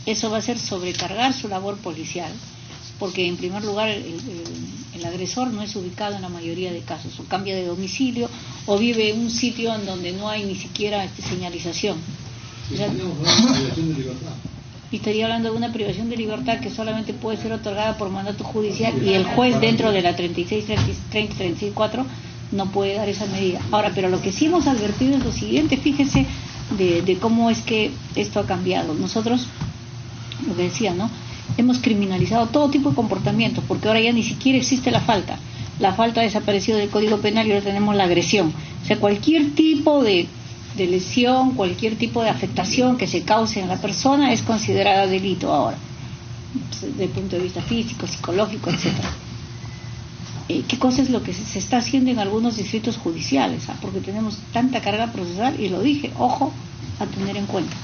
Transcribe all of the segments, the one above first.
eso va a ser sobrecargar su labor policial, porque en primer lugar el agresor no es ubicado en la mayoría de casos, o cambia de domicilio, o vive en un sitio en donde no hay ni siquiera señalización. O sea, y estaría hablando de una privación de libertad que solamente puede ser otorgada por mandato judicial, y el juez dentro de la 36-4 no puede dar esa medida. Ahora, pero lo que sí hemos advertido es lo siguiente, fíjese de cómo es que esto ha cambiado. Nosotros, lo que decía, ¿no?, hemos criminalizado todo tipo de comportamientos, porque ahora ya ni siquiera existe la falta. La falta ha desaparecido del Código Penal y ahora tenemos la agresión. O sea, cualquier tipo de lesión, cualquier tipo de afectación que se cause en la persona es considerada delito ahora, desde el punto de vista físico, psicológico, etcétera. ¿Qué cosa es lo que se está haciendo en algunos distritos judiciales? Porque tenemos tanta carga procesal, y lo dije, ojo a tener en cuenta.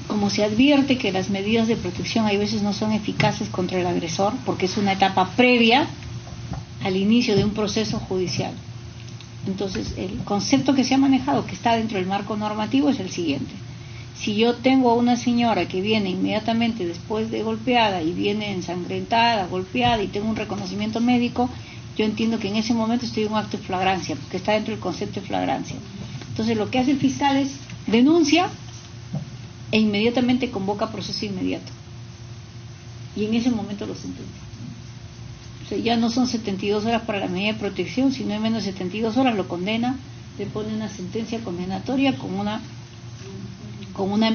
Como se advierte que las medidas de protección hay veces no son eficaces contra el agresor, porque es una etapa previa al inicio de un proceso judicial. Entonces, el concepto que se ha manejado, que está dentro del marco normativo, es el siguiente. Si yo tengo a una señora que viene inmediatamente después de golpeada y viene ensangrentada, golpeada, y tengo un reconocimiento médico, yo entiendo que en ese momento estoy en un acto de flagrancia, porque está dentro del concepto de flagrancia. Entonces, lo que hace el fiscal es denuncia e inmediatamente convoca proceso inmediato. Y en ese momento lo sentencia. O sea, ya no son 72 horas para la medida de protección, sino en menos de 72 horas lo condena, le pone una sentencia condenatoria con una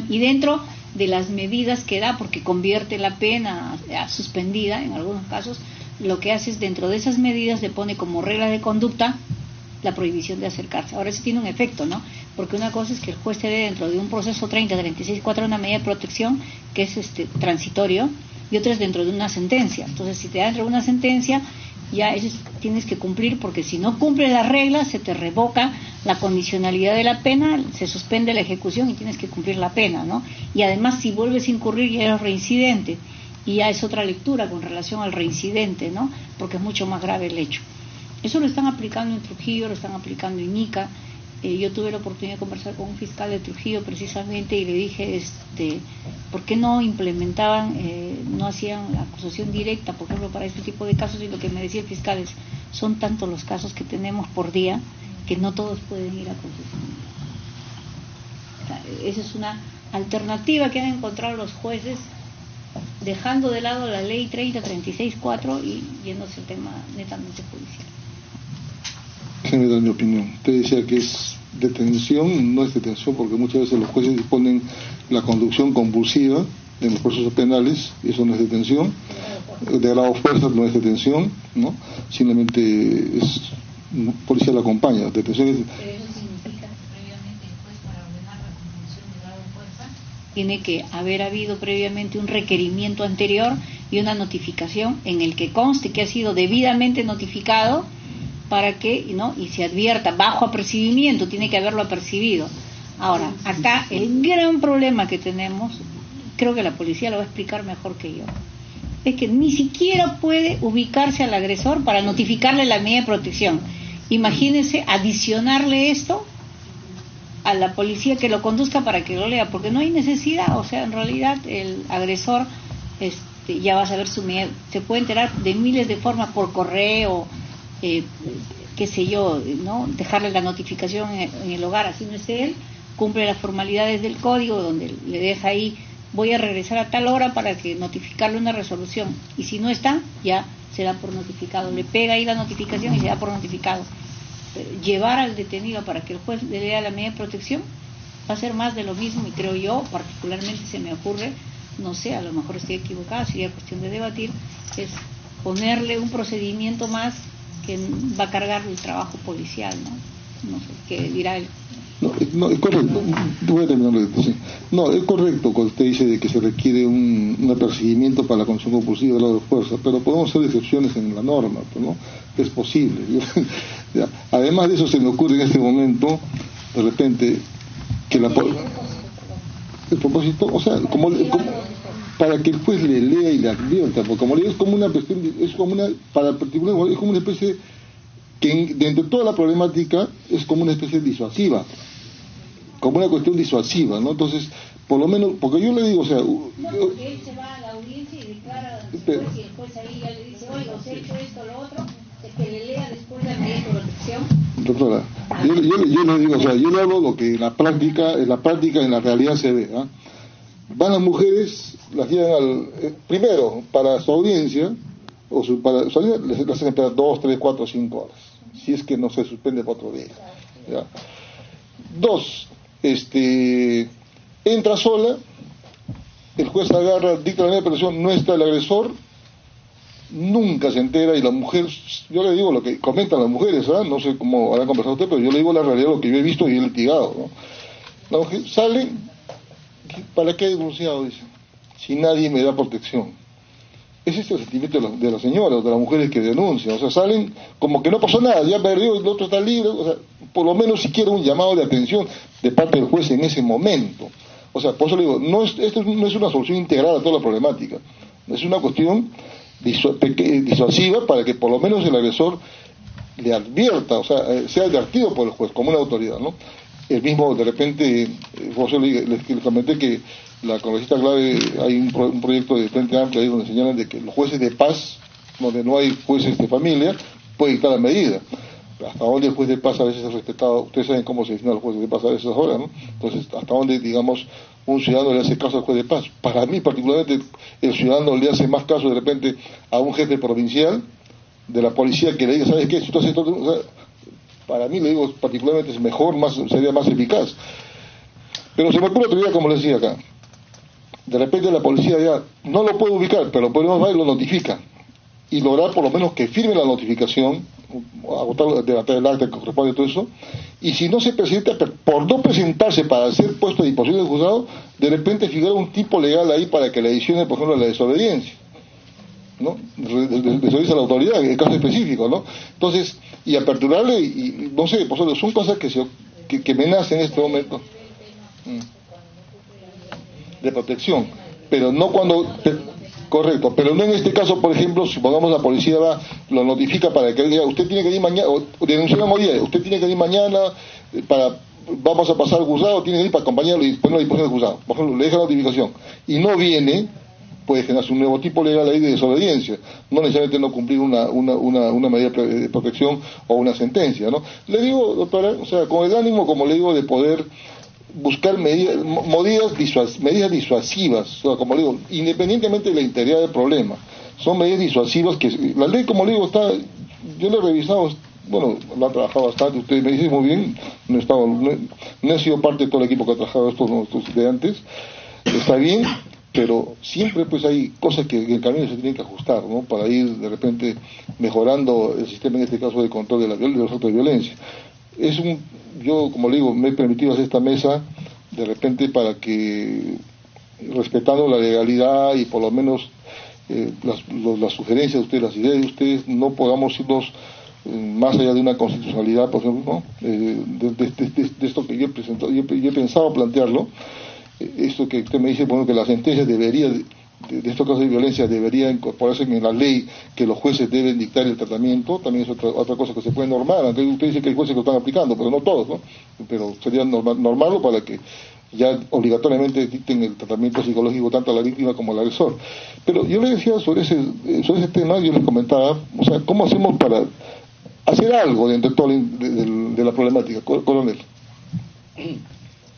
y dentro de las medidas que da, porque convierte la pena a suspendida en algunos casos, lo que hace es, dentro de esas medidas, le pone como regla de conducta la prohibición de acercarse. Ahora eso tiene un efecto, ¿no? Porque una cosa es que el juez te dé dentro de un proceso 36-4 una medida de protección que es transitorio, y otra es dentro de una sentencia. Entonces, si te da dentro de una sentencia, ya eso tienes que cumplir, porque si no cumples las reglas se te revoca la condicionalidad de la pena, se suspende la ejecución y tienes que cumplir la pena, ¿no? Y además, si vuelves a incurrir, ya eres reincidente, y ya es otra lectura con relación al reincidente, ¿no? Porque es mucho más grave el hecho. Eso lo están aplicando en Trujillo, lo están aplicando en Ica. Yo tuve la oportunidad de conversar con un fiscal de Trujillo precisamente, y le dije, ¿por qué no implementaban, no hacían la acusación directa, por ejemplo, para este tipo de casos? Y lo que me decía el fiscal es, son tantos los casos que tenemos por día que no todos pueden ir a concesión. O sea, esa es una alternativa que han encontrado los jueces, dejando de lado la ley 30-36-4 y yéndose al tema netamente judicial. Déjeme dar mi opinión. Usted decía que es detención, no es detención, porque muchas veces los jueces disponen la conducción compulsiva en los procesos penales, y eso no es detención. De grado fuerza no es detención, ¿no? Simplemente es policía la acompaña. Detención es... Pero eso significa que previamente el juez, para ordenar la conducción de grado fuerza, tiene que haber habido previamente un requerimiento anterior y una notificación en el que conste que ha sido debidamente notificado, para que, ¿no?, y se advierta bajo apercibimiento, tiene que haberlo apercibido. Ahora, acá el gran problema que tenemos, creo que la policía lo va a explicar mejor que yo, es que ni siquiera puede ubicarse al agresor para notificarle la medida de protección. Imagínense adicionarle esto a la policía que lo conduzca para que lo lea, porque no hay necesidad. O sea, en realidad el agresor ya va a saber su medida, se puede enterar de miles de formas, por correo, qué sé yo, ¿no?, dejarle la notificación en el hogar, así no esté él, cumple las formalidades del código, donde le deja ahí, voy a regresar a tal hora para que notificarle una resolución, y si no está, ya se da por notificado, le pega ahí la notificación y se da por notificado. Llevar al detenido para que el juez le lea la medida de protección va a ser más de lo mismo, y creo yo, particularmente se me ocurre, no sé, a lo mejor estoy equivocada, sería cuestión de debatir, es ponerle un procedimiento más que va a cargar el trabajo policial, ¿no? No sé, ¿qué dirá él? No, es correcto. Voy a terminar esto, sí. No, es correcto cuando usted dice de que se requiere un apercibimiento para la conducción compulsiva del grado de fuerza, pero podemos hacer excepciones en la norma, ¿no? Es posible. Ya. Además de eso, se me ocurre en este momento, de repente, que el propósito, o sea, como para que el juez le lea y le advierta, porque como le digo, es como una cuestión, para particular, es como una especie que dentro de toda la problemática es como una especie disuasiva, como una cuestión disuasiva, ¿no? Entonces, por lo menos, porque yo le digo, o sea... No, porque él se va a la audiencia y declara después, y el juez ahí ya le dice, oiga, os he hecho esto, lo otro, es que le lea después la medida de protección. Doctora, yo le digo, o sea, yo le hablo lo que en la práctica, en la realidad se ve, ¿eh? Van las mujeres, las llevan primero, para su audiencia, para su audiencia, les hacen esperar 2, 3, 4, 5 horas, si es que no se suspende por otro día, ¿ya? 2, entra sola, el juez agarra, dicta la medida de protección, no está el agresor, nunca se entera, y la mujer, yo le digo lo que comentan las mujeres, ¿eh? No sé cómo habrá conversado usted, pero yo le digo la realidad, lo que yo he visto y he litigado, ¿no? La mujer sale, ¿para qué he denunciado? Dice, si nadie me da protección. Ese es el sentimiento de las señoras, de las mujeres que denuncian, o sea, salen como que no pasó nada, ya perdió, el otro está libre, o sea, por lo menos siquiera un llamado de atención de parte del juez en ese momento. O sea, por eso le digo, esto no es una solución integral a toda la problemática, es una cuestión disuasiva para que por lo menos el agresor le advierta, o sea, sea advertido por el juez como una autoridad, ¿no? El mismo, de repente, José le comenté que la congresista clave, hay un proyecto de Frente Amplio ahí donde señalan de que los jueces de paz, donde no hay jueces de familia, pueden dictar la medida. Hasta dónde el juez de paz a veces es respetado, ustedes saben cómo se designan los jueces de paz a veces ahora, ¿no? Entonces, hasta dónde, digamos, un ciudadano le hace caso al juez de paz. Para mí, particularmente, el ciudadano le hace más caso de repente a un jefe provincial de la policía que le diga, ¿sabes qué? Si tú haces esto, o sea, para mí, le digo, particularmente es mejor, sería más eficaz. Pero se me ocurre otra idea, como les decía acá. De repente la policía ya no lo puede ubicar, pero por lo menos lo notifica. Y lograr por lo menos que firme la notificación, agotar el acta que corresponde a todo eso, y si no se presenta, por no presentarse para ser puesto a disposición del juzgado, de repente figurar un tipo legal ahí para que le adicione, por ejemplo, la desobediencia, ¿no? Desobediencia a la autoridad, en el caso específico, ¿no? Entonces, y aperturarle, y no sé, por eso son cosas que me nacen en este momento de protección, pero no cuando... Correcto, pero no en este caso, por ejemplo, supongamos la policía lo notifica para que diga, usted tiene que ir mañana, o denunciaron hoy día, usted tiene que ir mañana, vamos a pasar al juzgado, tiene que ir para acompañarlo y ponerlo a disposición del juzgado. Por ejemplo, le deja la notificación y no viene, puede generarse un nuevo tipo legal ahí de desobediencia, no necesariamente no cumplir una medida de protección o una sentencia, ¿no? Le digo, doctora, o sea, con el ánimo, como le digo, de poder buscar medidas disuasivas, o sea, como le digo, independientemente de la integridad del problema, son medidas disuasivas que la ley, como le digo, yo la he revisado, bueno, la ha trabajado bastante, usted me dice muy bien, no he sido parte de todo el equipo que ha trabajado estos de antes, está bien, pero siempre pues hay cosas que en el camino se tienen que ajustar, ¿no? Para ir de repente mejorando el sistema, en este caso, de control de los actos de violencia. Yo, como le digo, me he permitido hacer esta mesa de repente para que, respetando la legalidad y por lo menos las sugerencias de ustedes, las ideas de ustedes, no podamos irnos más allá de una constitucionalidad, por ejemplo, ¿no? De esto que yo he presentado, yo he pensado plantearlo, esto que usted me dice, bueno, que la sentencia debería... de estos casos de violencia debería incorporarse en la ley, que los jueces deben dictar el tratamiento, también es otra cosa que se puede normar, aunque usted dice que hay jueces que lo están aplicando, pero no todos, ¿no? Pero sería normarlo para que ya obligatoriamente dicten el tratamiento psicológico tanto a la víctima como al agresor. Pero yo le decía sobre ese tema, yo les comentaba, o sea, ¿cómo hacemos para hacer algo dentro de toda de la problemática, coronel?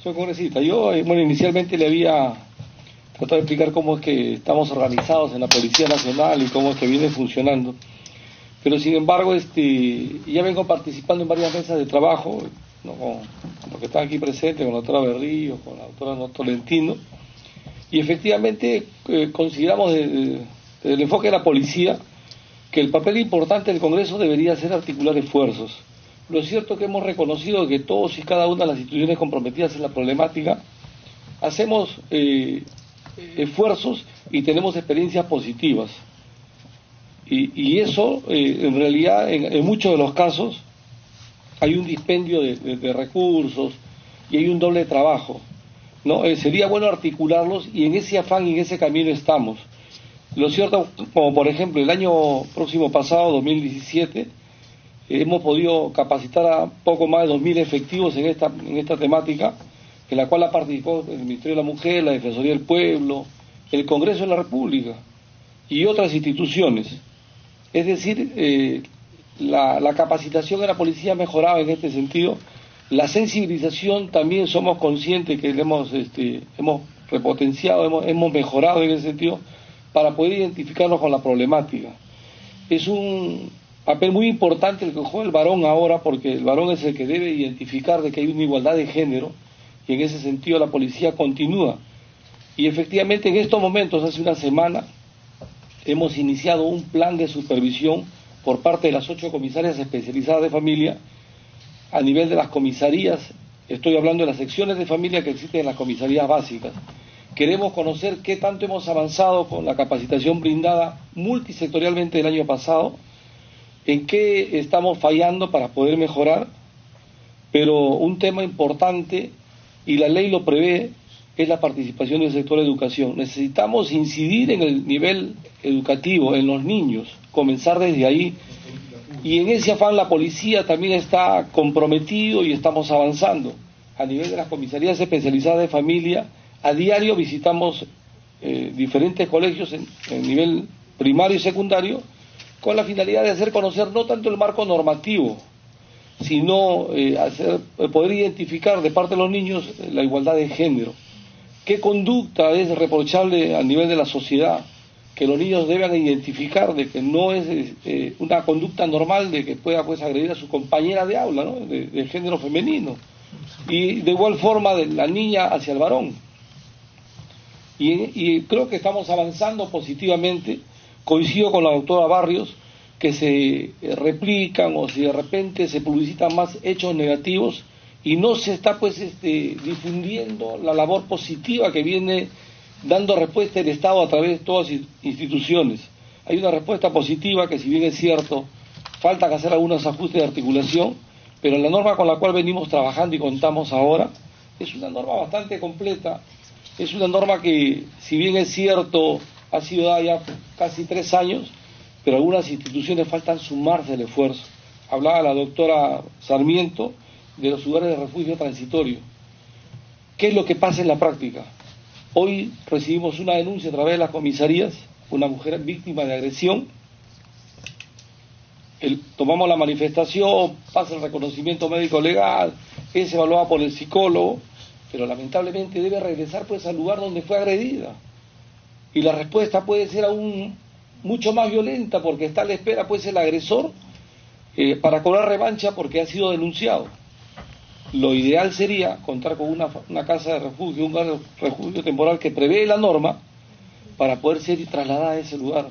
Soy congresista. Yo, inicialmente le había tratado de explicar cómo es que estamos organizados en la Policía Nacional y cómo es que viene funcionando. Pero sin embargo, ya vengo participando en varias mesas de trabajo, ¿no? Con los que están aquí presentes, con la doctora Berrío, con la doctora Tolentino, y efectivamente consideramos desde el enfoque de la policía que el papel importante del Congreso debería ser articular esfuerzos. Lo cierto es que hemos reconocido que todos y cada una de las instituciones comprometidas en la problemática hacemos esfuerzos y tenemos experiencias positivas. Y eso, en realidad, en muchos de los casos, hay un dispendio de recursos y hay un doble trabajo, ¿no? Sería bueno articularlos y en ese afán y en ese camino estamos. Lo cierto, como por ejemplo, el año próximo pasado, 2017, hemos podido capacitar a poco más de 2.000 efectivos en esta temática, en la cual ha participado el Ministerio de la Mujer, la Defensoría del Pueblo, el Congreso de la República y otras instituciones. Es decir, la capacitación de la policía ha mejorado en este sentido. La sensibilización también somos conscientes que hemos repotenciado, hemos mejorado en ese sentido para poder identificarnos con la problemática. Es un papel muy importante el que juega el varón ahora, porque el varón es el que debe identificar de que hay una igualdad de género, y en ese sentido la policía continúa. Y efectivamente en estos momentos, hace una semana, hemos iniciado un plan de supervisión por parte de las 8 comisarias especializadas de familia a nivel de las comisarías. Estoy hablando de las secciones de familia que existen en las comisarías básicas. Queremos conocer qué tanto hemos avanzado con la capacitación brindada multisectorialmente el año pasado, en qué estamos fallando para poder mejorar, pero un tema importante, y la ley lo prevé, es la participación del sector de educación. Necesitamos incidir en el nivel educativo, en los niños, comenzar desde ahí, y en ese afán la policía también está comprometido y estamos avanzando. A nivel de las comisarías especializadas de familia, a diario visitamos diferentes colegios en nivel primario y secundario, con la finalidad de hacer conocer no tanto el marco normativo, sino poder identificar de parte de los niños la igualdad de género. ¿Qué conducta es reprochable a nivel de la sociedad? Que los niños deben identificar de que no es una conducta normal de que pueda agredir a su compañera de aula, ¿no? de género femenino. Y de igual forma de la niña hacia el varón. Y creo que estamos avanzando positivamente. Coincido con la doctora Barrios, que se replican o si de repente se publicitan más hechos negativos y no se está difundiendo la labor positiva que viene dando respuesta el Estado a través de todas las instituciones. Hay una respuesta positiva que, si bien es cierto, falta que hacer algunos ajustes de articulación, pero la norma con la cual venimos trabajando y contamos ahora es una norma bastante completa. Es una norma que, si bien es cierto, ha sido dada ya casi 3 años, pero algunas instituciones faltan sumarse al esfuerzo. Hablaba la doctora Sarmiento de los lugares de refugio transitorio. ¿Qué es lo que pasa en la práctica? Hoy recibimos una denuncia a través de las comisarías, una mujer víctima de agresión. Tomamos la manifestación, pasa el reconocimiento médico legal, es evaluada por el psicólogo, pero lamentablemente debe regresar al lugar donde fue agredida. Y la respuesta puede ser aún mucho más violenta, porque está a la espera el agresor para cobrar revancha porque ha sido denunciado. Lo ideal sería contar con una casa de refugio, un lugar de refugio temporal que prevé la norma para poder ser trasladada a ese lugar.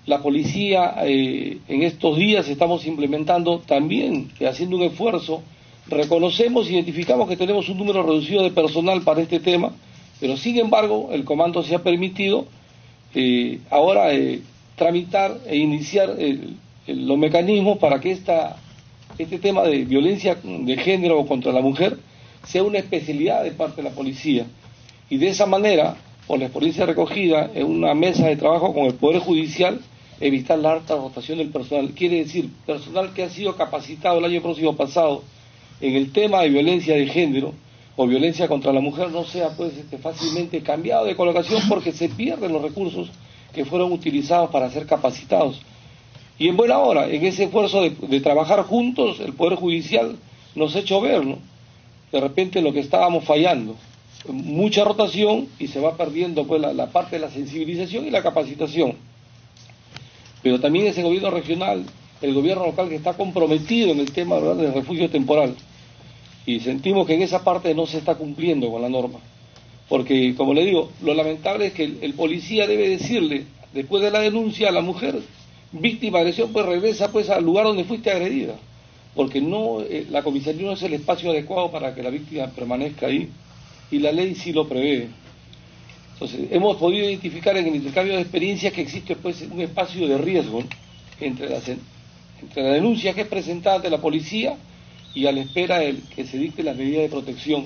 La policía en estos días estamos implementando también, haciendo un esfuerzo. Reconocemos, identificamos que tenemos un número reducido de personal para este tema, pero sin embargo el comando se ha permitido ahora tramitar e iniciar los mecanismos para que este tema de violencia de género contra la mujer sea una especialidad de parte de la policía. Y de esa manera, por la experiencia recogida en una mesa de trabajo con el Poder Judicial, evitar la alta rotación del personal. Quiere decir, personal que ha sido capacitado el año próximo pasado en el tema de violencia de género o violencia contra la mujer no sea fácilmente cambiado de colocación, porque se pierden los recursos que fueron utilizados para ser capacitados. Y en buena hora, en ese esfuerzo de trabajar juntos, el Poder Judicial nos ha hecho ver, ¿no?, de repente lo que estábamos fallando. Mucha rotación y se va perdiendo la parte de la sensibilización y la capacitación. Pero también ese gobierno regional, el gobierno local, que está comprometido en el tema, ¿verdad?, del refugio temporal. Y sentimos que en esa parte no se está cumpliendo con la norma. Porque, como le digo, lo lamentable es que el policía debe decirle, después de la denuncia, a la mujer víctima de agresión, regresa al lugar donde fuiste agredida. Porque la comisaría no es el espacio adecuado para que la víctima permanezca ahí. Y la ley sí lo prevé. Entonces, hemos podido identificar en el intercambio de experiencias que existe un espacio de riesgo, ¿no?, entre la denuncia que es presentada ante la policía y a la espera de que se dicten las medidas de protección.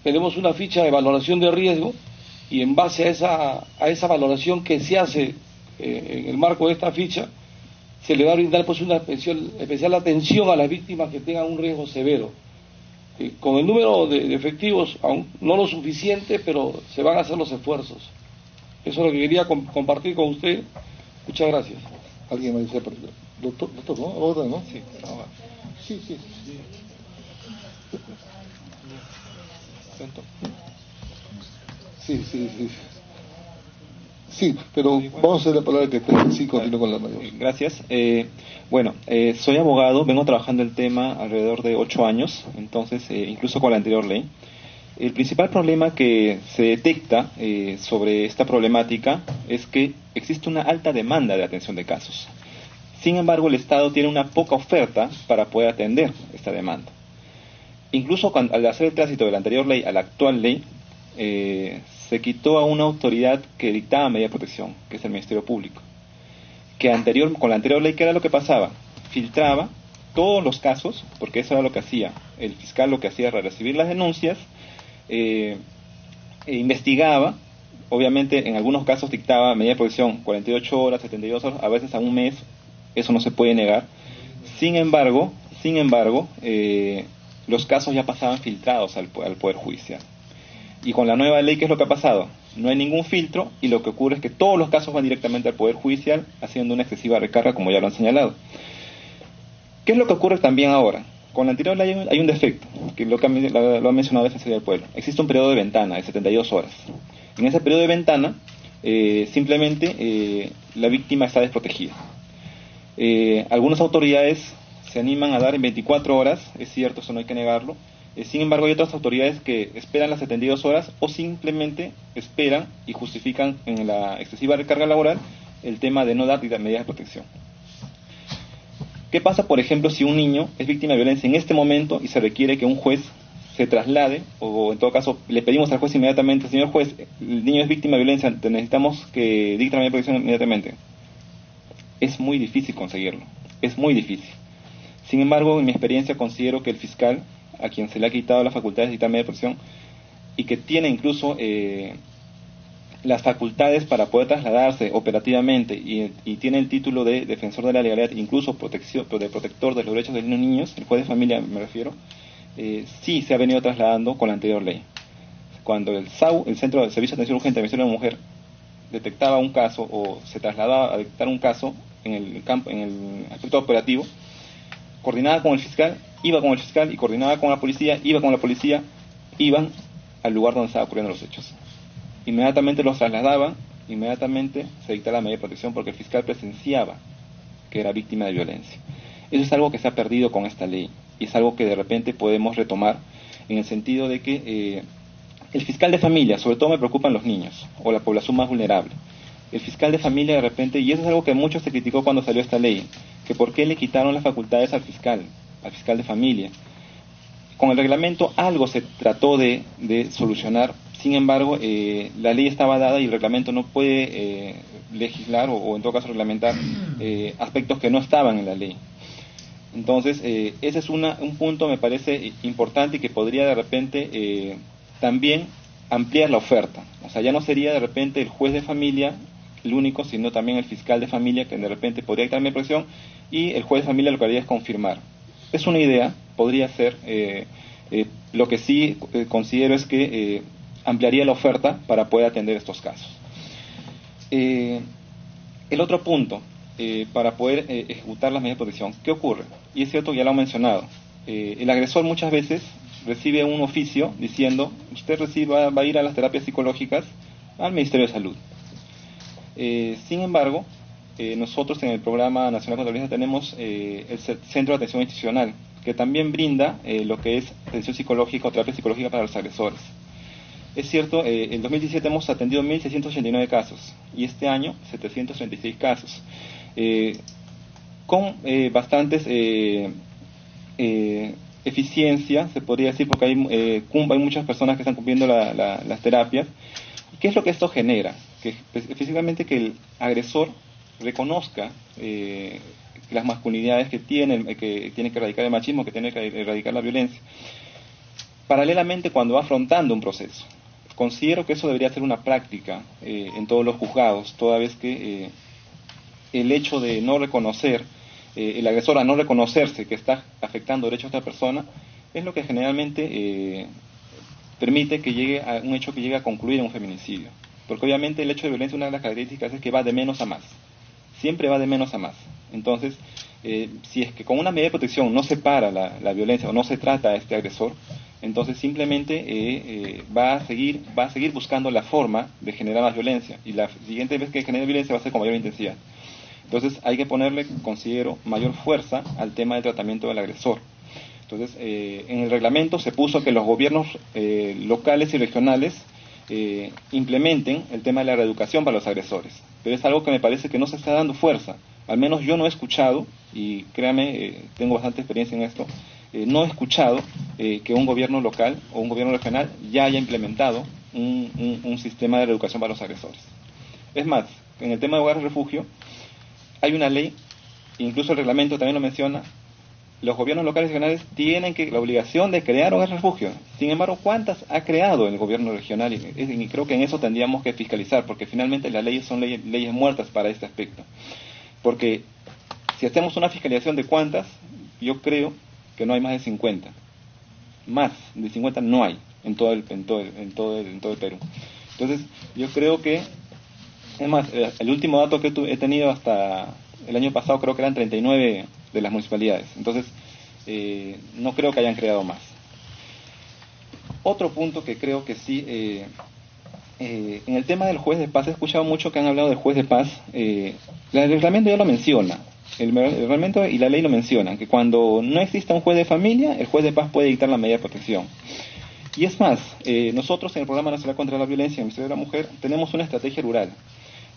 Tenemos una ficha de valoración de riesgo y en base a esa valoración que se hace en el marco de esta ficha, se le va a brindar una especial atención a las víctimas que tengan un riesgo severo. con el número de efectivos, aún no lo suficiente, pero se van a hacer los esfuerzos. Eso es lo que quería compartir con usted. Muchas gracias. ¿Alguien me dice? Doctor, ¿no? ¿Ahora, no? Sí, Sí, sí. Sí. Sí, pero vamos a hacer la palabra que sí continúe con la mayor. Gracias. Soy abogado, vengo trabajando el tema alrededor de 8 años, entonces, incluso con la anterior ley. El principal problema que se detecta sobre esta problemática es que existe una alta demanda de atención de casos. Sin embargo, el Estado tiene una poca oferta para poder atender esta demanda. Incluso al hacer el tránsito de la anterior ley a la actual ley, se quitó a una autoridad que dictaba medida de protección, que es el Ministerio Público. Con la anterior ley, ¿qué era lo que pasaba? Filtraba todos los casos, porque eso era lo que hacía. El fiscal lo que hacía era recibir las denuncias, investigaba, obviamente en algunos casos dictaba medida de protección 48 horas, 72 horas, a veces a un mes, eso no se puede negar. Sin embargo, los casos ya pasaban filtrados al Poder Judicial. Y con la nueva ley, ¿qué es lo que ha pasado? No hay ningún filtro y lo que ocurre es que todos los casos van directamente al Poder Judicial, haciendo una excesiva recarga, como ya lo han señalado. ¿Qué es lo que ocurre también ahora? Con la anterior ley hay un defecto, que lo ha mencionado la Defensoría del Pueblo. Existe un periodo de ventana de 72 horas. En ese periodo de ventana, simplemente la víctima está desprotegida. Algunas autoridades se animan a dar en 24 horas, es cierto, eso no hay que negarlo. Sin embargo, hay otras autoridades que esperan las 72 horas o simplemente esperan y justifican en la excesiva recarga laboral el tema de no dar medidas de protección. ¿Qué pasa, por ejemplo, si un niño es víctima de violencia en este momento y se requiere que un juez se traslade, o en todo caso le pedimos al juez inmediatamente, señor juez, el niño es víctima de violencia, necesitamos que dicte medida de protección inmediatamente? Es muy difícil conseguirlo, es muy difícil. Sin embargo, en mi experiencia considero que el fiscal, a quien se le ha quitado las facultades de dictar medida de protección y que tiene incluso las facultades para poder trasladarse operativamente y tiene el título de defensor de la legalidad, incluso de protector de los derechos de los niños, el juez de familia me refiero, sí se ha venido trasladando con la anterior ley. Cuando el SAU, el Centro de Servicio de Atención Urgente de la Ministerio de la Mujer, detectaba un caso o se trasladaba a dictar un caso en el aspecto operativo, coordinaba con el fiscal, iba con el fiscal, y coordinaba con la policía, iba con la policía, iban al lugar donde estaban ocurriendo los hechos. Inmediatamente los trasladaban, inmediatamente se dictaba la medida de protección porque el fiscal presenciaba que era víctima de violencia. Eso es algo que se ha perdido con esta ley y es algo que de repente podemos retomar en el sentido de que el fiscal de familia, sobre todo me preocupan los niños o la población más vulnerable. El fiscal de familia de repente, y eso es algo que mucho se criticó cuando salió esta ley, que por qué le quitaron las facultades al fiscal de familia. Con el reglamento algo se trató de solucionar, sin embargo la ley estaba dada y el reglamento no puede legislar o en todo caso reglamentar aspectos que no estaban en la ley. Entonces ese es un punto me parece importante y que podría de repente también ampliar la oferta. O sea, ya no sería de repente el juez de familia el único, sino también el fiscal de familia que de repente podría dictar medida de protección y el juez de familia lo que haría es confirmar. Es una idea, podría ser, lo que sí considero es que ampliaría la oferta para poder atender estos casos. El otro punto, para poder ejecutar las medidas de protección, ¿qué ocurre? Y es cierto, ya lo he mencionado, el agresor muchas veces recibe un oficio diciendo, usted va a ir a las terapias psicológicas al Ministerio de Salud. Sin embargo, nosotros en el Programa Nacional contra la Violencia tenemos el Centro de Atención Institucional, que también brinda lo que es atención psicológica o terapia psicológica para los agresores. Es cierto, en 2017 hemos atendido 1.689 casos y este año 736 casos, con bastantes eficiencia, se podría decir, porque hay muchas personas que están cumpliendo las terapias. ¿Qué es lo que esto genera? Que específicamente que el agresor reconozca las masculinidades que tiene que erradicar el machismo, que tiene que erradicar la violencia. Paralelamente, cuando va afrontando un proceso, considero que eso debería ser una práctica en todos los juzgados, toda vez que el hecho de no reconocer, el agresor a no reconocerse que está afectando derechos de otra persona, es lo que generalmente permite que llegue a un hecho que llegue a concluir en un feminicidio. Porque obviamente el hecho de violencia, una de las características es que va de menos a más. Siempre va de menos a más. Entonces, si es que con una medida de protección no se para la violencia o no se trata a este agresor, entonces simplemente va a seguir buscando la forma de generar más violencia. Y la siguiente vez que genere violencia va a ser con mayor intensidad. Entonces hay que ponerle, considero, mayor fuerza al tema del tratamiento del agresor. Entonces, en el reglamento se puso que los gobiernos locales y regionales implementen el tema de la reeducación para los agresores. Pero es algo que me parece que no se está dando fuerza. Al menos yo no he escuchado, y créame, tengo bastante experiencia en esto, no he escuchado que un gobierno local o un gobierno regional ya haya implementado un sistema de reeducación para los agresores. Es más, en el tema de hogares refugio, hay una ley, incluso el reglamento también lo menciona, los gobiernos locales y regionales tienen la obligación de crear hogares refugio. Sin embargo, ¿cuántas ha creado el gobierno regional? Y creo que en eso tendríamos que fiscalizar, porque finalmente las leyes son leyes muertas para este aspecto. Porque si hacemos una fiscalización de cuántas, yo creo que no hay más de 50. Más de 50 no hay en todo el Perú. Entonces, yo creo que, es más, el último dato que he tenido hasta el año pasado, creo que eran 39 de las municipalidades. Entonces, no creo que hayan creado más. Otro punto que creo que sí, en el tema del juez de paz, he escuchado mucho que han hablado del juez de paz. El reglamento ya lo menciona. El reglamento y la ley lo mencionan, que cuando no exista un juez de familia, el juez de paz puede dictar la medida de protección. Y es más, nosotros en el Programa Nacional contra la Violencia en el Ministerio de la Mujer tenemos una estrategia rural.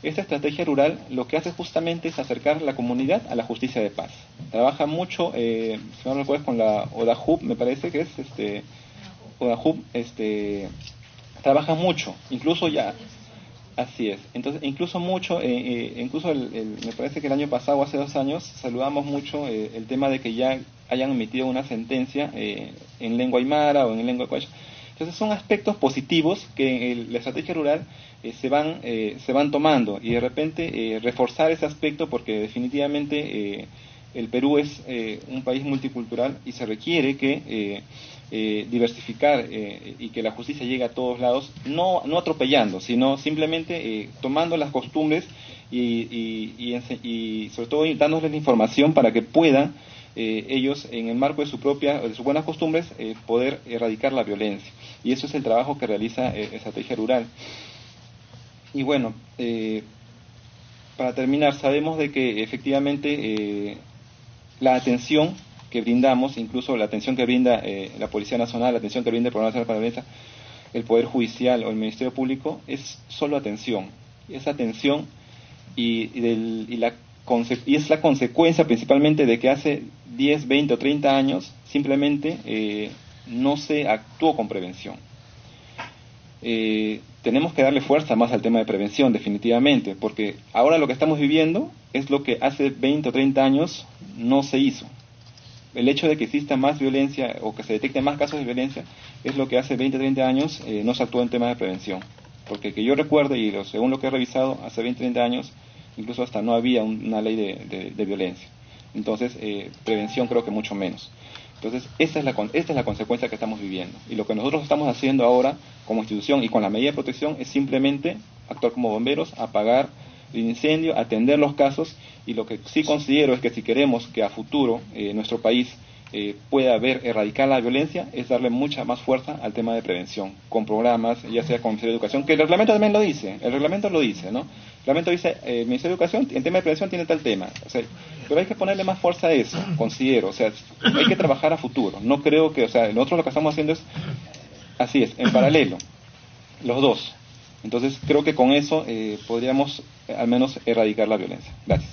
Esta estrategia rural lo que hace justamente es acercar la comunidad a la justicia de paz. Trabaja mucho, si no recuerdo, con la ODAJUB, me parece que es, ODAJUB, trabaja mucho, incluso ya, así es. Entonces, incluso mucho, me parece que el año pasado, hace 2 años, saludamos mucho el tema de que ya hayan emitido una sentencia en lengua aymara o en lengua quechua. Entonces son aspectos positivos que en la estrategia rural se van tomando, y de repente reforzar ese aspecto, porque definitivamente el Perú es un país multicultural y se requiere que diversificar y que la justicia llegue a todos lados, no atropellando, sino simplemente tomando las costumbres y sobre todo dándoles la información para que puedan ellos, en el marco de sus buenas costumbres, poder erradicar la violencia. Y eso es el trabajo que realiza Estrategia Rural. Y bueno, para terminar, sabemos de que efectivamente la atención que brindamos, incluso la atención que brinda la Policía Nacional, la atención que brinda el Programa Nacional para la Violencia, el Poder Judicial o el Ministerio Público, es solo atención. Esa atención y es la consecuencia principalmente de que hace 10, 20 o 30 años simplemente no se actuó con prevención. Tenemos que darle fuerza más al tema de prevención, definitivamente, porque ahora lo que estamos viviendo es lo que hace 20 o 30 años no se hizo. El hecho de que exista más violencia o que se detecten más casos de violencia es lo que hace 20 o 30 años no se actuó en temas de prevención. Porque que yo recuerdo, y según lo que he revisado, hace 20 o 30 años incluso hasta no había una ley de violencia. Entonces, prevención creo que mucho menos. Entonces, esta es la consecuencia que estamos viviendo. Y lo que nosotros estamos haciendo ahora como institución y con la medida de protección es simplemente actuar como bomberos, apagar el incendio, atender los casos, y lo que sí considero es que si queremos que a futuro nuestro país pueda erradicar la violencia, es darle mucha más fuerza al tema de prevención, con programas, ya sea con el Ministerio de Educación, que el reglamento también lo dice, ¿no? El reglamento dice, el Ministerio de Educación en tema de prevención tiene tal tema, o sea, pero hay que ponerle más fuerza a eso, considero, o sea, hay que trabajar a futuro. No creo que, o sea, nosotros lo que estamos haciendo es, así es, en paralelo, los dos. Entonces creo que con eso podríamos al menos erradicar la violencia. Gracias.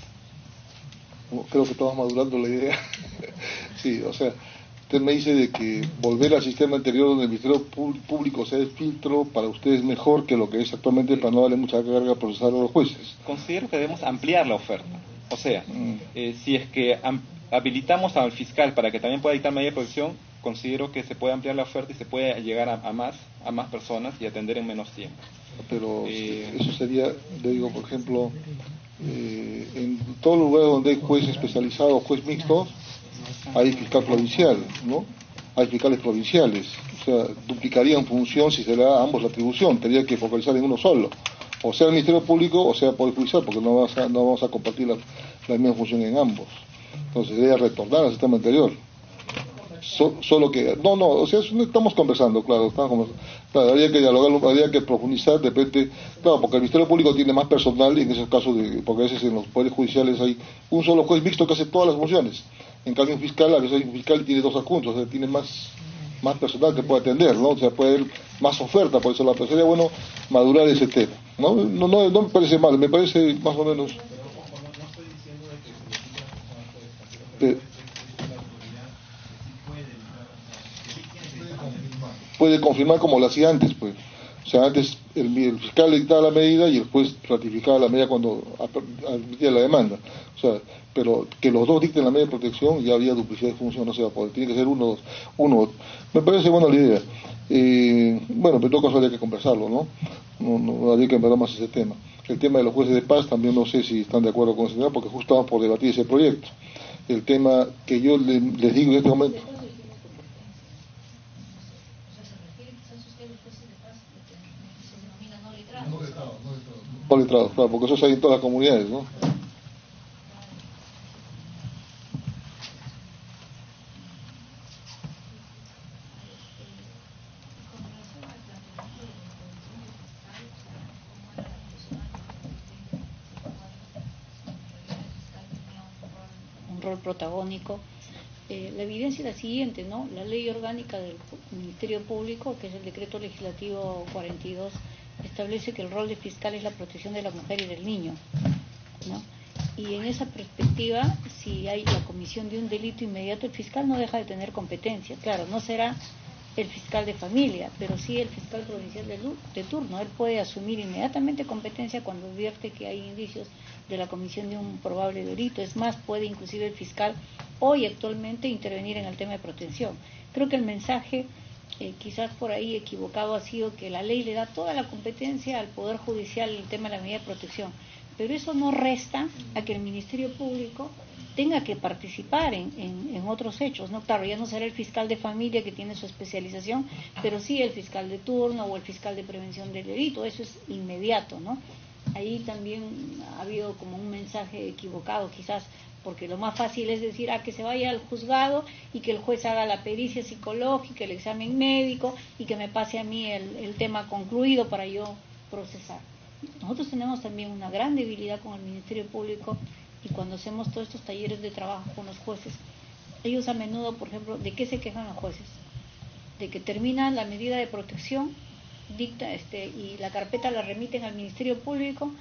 Creo que estamos madurando la idea. Sí, o sea, usted me dice de que volver al sistema anterior donde el Ministerio Público sea el filtro para ustedes mejor que lo que es actualmente, para no darle mucha carga procesal a los jueces. Considero que debemos ampliar la oferta. O sea, si es que habilitamos al fiscal para que también pueda dictar medida de protección, considero que se puede ampliar la oferta y se puede llegar a más personas y atender en menos tiempo. Pero eso sería, le digo, por ejemplo, en todos los lugares donde hay juez especializado, juez mixto, hay fiscal provincial, ¿no? hay fiscales provinciales, o sea, duplicarían función si se le da a ambos la atribución, tendría que focalizar en uno solo, o sea el Ministerio Público o sea el Poder Judicial, porque no vamos a compartir la misma función en ambos. Entonces debe retornar al sistema anterior. Solo que, o sea, estamos conversando, claro, claro, habría que dialogar, habría que profundizar, de repente, claro, porque el Ministerio Público tiene más personal, y en esos casos, porque a veces en los poderes judiciales hay un solo juez mixto que hace todas las funciones, en cambio un fiscal, a veces hay un fiscal y tiene dos adjuntos, o sea, tiene más personal que puede atender, ¿no? O sea, puede haber más oferta, por eso sería bueno madurar ese tema, no me parece mal, me parece más o menos... puede confirmar como lo hacía antes, pues. O sea, antes el fiscal dictaba la medida y el juez ratificaba la medida cuando admitía la demanda. O sea, pero que los dos dicten la medida de protección, ya había duplicidad de función, no se va a poder. Tiene que ser uno. Me parece buena la idea. Bueno, pero en todo caso habría que conversarlo, ¿no? No habría que empezar más ese tema. El tema de los jueces de paz también no sé si están de acuerdo con ese tema, porque justo estamos por debatir ese proyecto. El tema que yo les digo en este momento... No letrados, claro, porque eso se hay en todas las comunidades, ¿no? Un rol protagónico. La evidencia es la siguiente, ¿no? La ley orgánica del Ministerio Público, que es el decreto legislativo 42, establece que el rol de fiscal es la protección de la mujer y del niño, ¿no? Y en esa perspectiva, si hay la comisión de un delito inmediato, el fiscal no deja de tener competencia. Claro, no será el fiscal de familia, pero sí el fiscal provincial de turno. Él puede asumir inmediatamente competencia cuando advierte que hay indicios de la comisión de un probable delito. Es más, puede inclusive el fiscal hoy actualmente intervenir en el tema de protección. Creo que el mensaje quizás por ahí equivocado ha sido que la ley le da toda la competencia al Poder Judicial en el tema de la medida de protección, pero eso no resta a que el Ministerio Público tenga que participar en otros hechos, ¿no? Claro, ya no será el fiscal de familia que tiene su especialización, pero sí el fiscal de turno o el fiscal de prevención del delito, eso es inmediato, ¿no? Ahí también ha habido como un mensaje equivocado quizás, porque lo más fácil es decir, que se vaya al juzgado y que el juez haga la pericia psicológica, el examen médico y que me pase a mí el tema concluido para yo procesar. Nosotros tenemos también una gran debilidad con el Ministerio Público y cuando hacemos todos estos talleres de trabajo con los jueces, ellos a menudo, por ejemplo, ¿de qué se quejan los jueces? De que terminan la medida de protección, dicta y la carpeta la remiten al Ministerio Público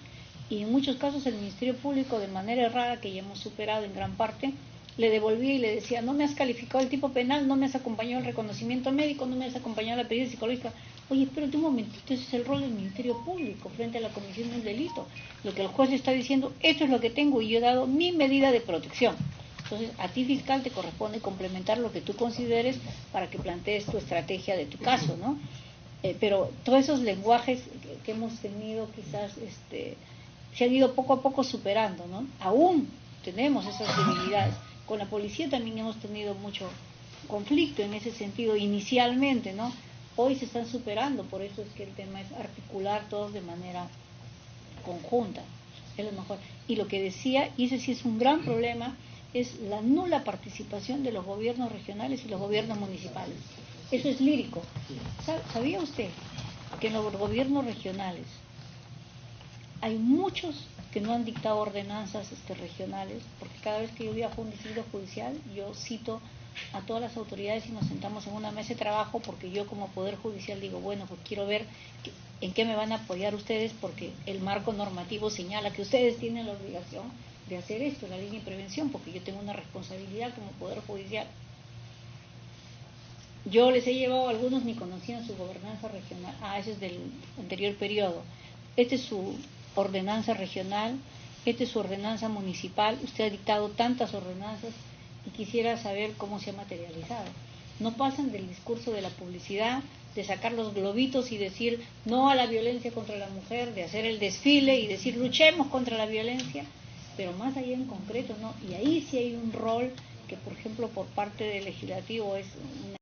y en muchos casos el Ministerio Público, de manera errada, que ya hemos superado en gran parte, le devolvía y le decía, no me has calificado el tipo penal, no me has acompañado el reconocimiento médico, no me has acompañado la pericia psicológica. Oye, espérate un momentito, ese es el rol del Ministerio Público frente a la comisión de un delito. Lo que el juez está diciendo, esto es lo que tengo y yo he dado mi medida de protección. Entonces, a ti, fiscal, te corresponde complementar lo que tú consideres para que plantees tu estrategia de tu caso, ¿no? Pero todos esos lenguajes que hemos tenido quizás se han ido poco a poco superando, ¿no? Aún tenemos esas debilidades. Con la policía también hemos tenido mucho conflicto en ese sentido inicialmente, ¿no? Hoy se están superando, por eso es que el tema es articular todos de manera conjunta, es lo mejor. Y lo que decía, y ese sí es un gran problema, es la nula participación de los gobiernos regionales y los gobiernos municipales. Eso es lírico. ¿Sabía usted que en los gobiernos regionales hay muchos que no han dictado ordenanzas regionales? Porque cada vez que yo viajo a un distrito judicial, yo cito a todas las autoridades y nos sentamos en una mesa de trabajo, porque yo como Poder Judicial digo, bueno, pues quiero ver en qué me van a apoyar ustedes, porque el marco normativo señala que ustedes tienen la obligación de hacer esto, la línea de prevención, porque yo tengo una responsabilidad como Poder Judicial. Yo les he llevado, algunos ni conocían su gobernanza regional, ese es del anterior periodo, este es su ordenanza regional, esta es su ordenanza municipal, usted ha dictado tantas ordenanzas y quisiera saber cómo se ha materializado. No pasan del discurso de la publicidad, de sacar los globitos y decir no a la violencia contra la mujer, de hacer el desfile y decir luchemos contra la violencia, pero más allá en concreto, ¿no? Y ahí sí hay un rol que, por ejemplo, por parte del legislativo es una